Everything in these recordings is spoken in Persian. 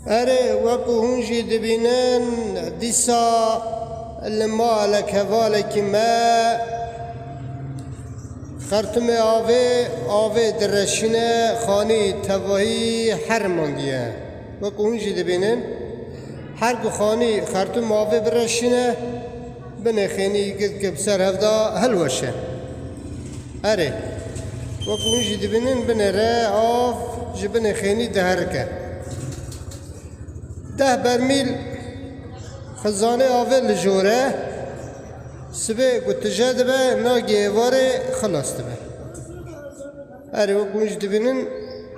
اره وکو هنجی دبینن دیسا المالک هوالک ما خرطم آوه درشینه خانی تواهی حرماندیه وکو هنجی دبینن هر کو خانی خرطم آوه برشینه بنه خینی گد که بسر هفدا هلوشه اره وکو هنجی دبینن بنه را آف جبنه خینی دهرکه 10 برمیل خزانه آوه لجوره سبه گتجه دبه ناگه واره خلاص دبه اره وکنج دبینن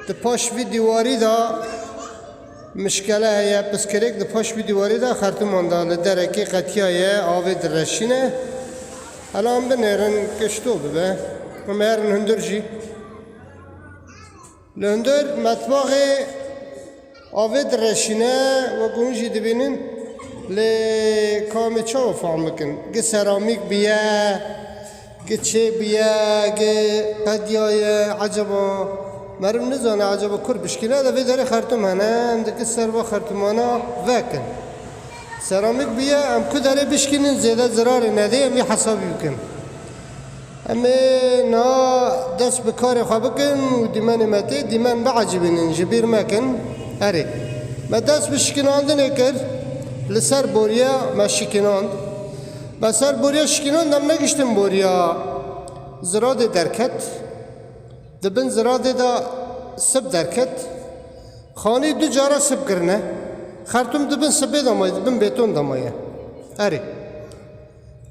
ده پاش وی دیواری دا مشکله هیا پس کرک ده پاش وی دیواری دا خرطمان دا لدرکی قطیه آوه درشینه الان بنیرن کشتو ببه ومهرن هندر جی لهندر مطباق آوه درشینه و گونجی دبینن لی کامه چاو فهم بکن گه سرامیک بیا گه چه بیا گه قدیای عجبا مرم نزانه عجبا کر بشکنه ده وی داره خرطوم هنه هم ده که سروا خرطومانا وکن سرامیک بیا هم که داره بشکنن زیده زرار نده هم یه حسابی بکن اما نا دست بکار خواه بکن و دیمن مته دیمن بعجبینن جبیر مکن اره ما دست بشکنانده نکر لسر بوریا ما شکناند بسر بوریا شکناند هم نگشتم بوریا زراد درکت دبن زراد دا سب درکت خانی دو جارا سب کرنه خرطوم دبن سبه دامایه دبن بیتون دامایه اره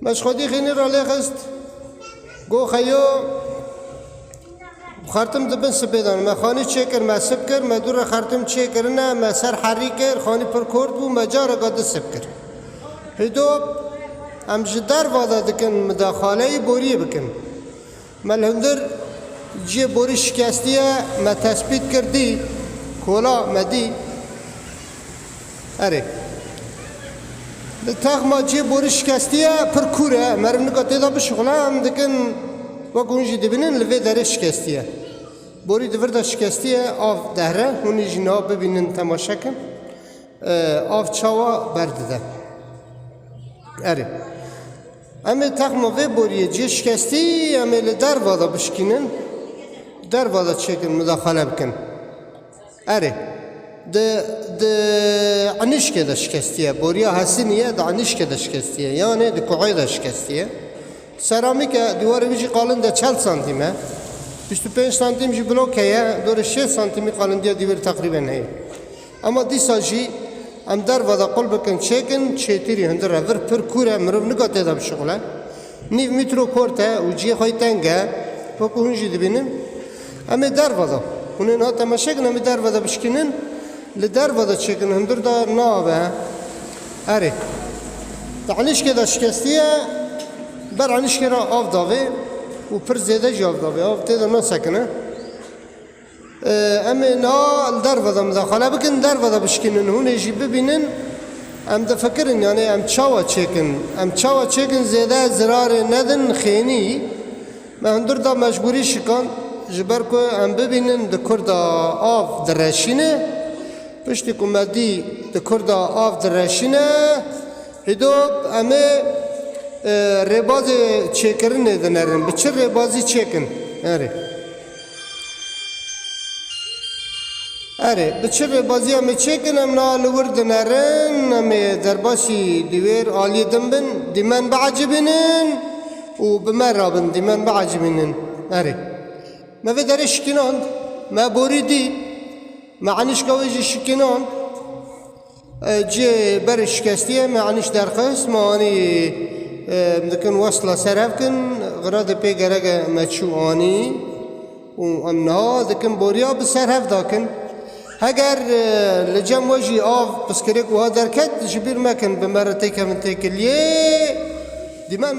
مش خودی خینی را لیخست گو خیو خرطم دبن سبیدان ما خانی چه کر ما سب کر ما دور خرطم چه کرنه ما سر حری کر خانی پر کرد بو ما جارا قد سب کر هدو ام جدار وادا دکن مداخله بوری بکن ما الهندر جی بوری شکستیه ما تثبیت کردی کولا مدی اره تاخ ما جی بوری شکستیه پر کوره مرم نگاته دا بشغله هم دکن و گونجی دبینن لوی داره شکستیه بوری دور دا شکستیه آف دهره هونی جنا ببینن تماشا کن آف چاوا برده ده اره اما تخما وی بوریه جی شکستی اما لدر وادا بشکنن در وادا چکن مداخله بکن اره ده عنیش که ده شکستیه بوریا حسینیه ده عنیش که ده شکستیه یعنی ده کوعی ده شکستیه سرامیک دیوار ویجی قالن ده 40 سانتیمه 25 سانتیم جی بلوکه یا دور 6 سانتیمی قالن دیا دیوار تقریبا هی اما دیسا جی ام در ودا قل بکن چکن چیتیری هندر ور پر کوره مرو نگاته دا بشغله نیو میترو کورته و جی خواهی تنگه وکو هنجی دبینن اما در ودا هنین ها تماشه کن اما در ودا بشکنن لدر ودا چکن هندر دا ناوه اره تعنیش که دا شکستیه بر عنیش که را آف داوه و پر زیده جی آف داوه آف تیدا نا سکنه اما نا در ودا مداخله بکن در ودا بشکنن هونه جی ببینن ام دا فکرن یعنی ام چاوا چکن زیده زرار ندن خینی ما هندر دا مجبوری شکن جبر که ام ببینن دا کردا آف درشینه پشتی کمدی دا کردا آف درشینه هدو امه رباز چکرن ندنرن بچه ربازی چکن اره بچه ربازی همه چکن هم نالور دنرن همه درباسی دیویر آلی دنبن دیمن بعجبینن و بمر رابن دیمن بعجبینن اره ما في داره شکناند ما بوریدی ما عنیش گویجی شکناند جي بر شکستیه ما عنیش درخواست ما آنی ممكن وصلة سرفكن غراد بيجرج متشواني وأمنها ذكن بوريا بسرف ذاكن هجر لجم وجي آف بس كريك وهذا ركض جبير ما كان بمرتك من تكليه دمان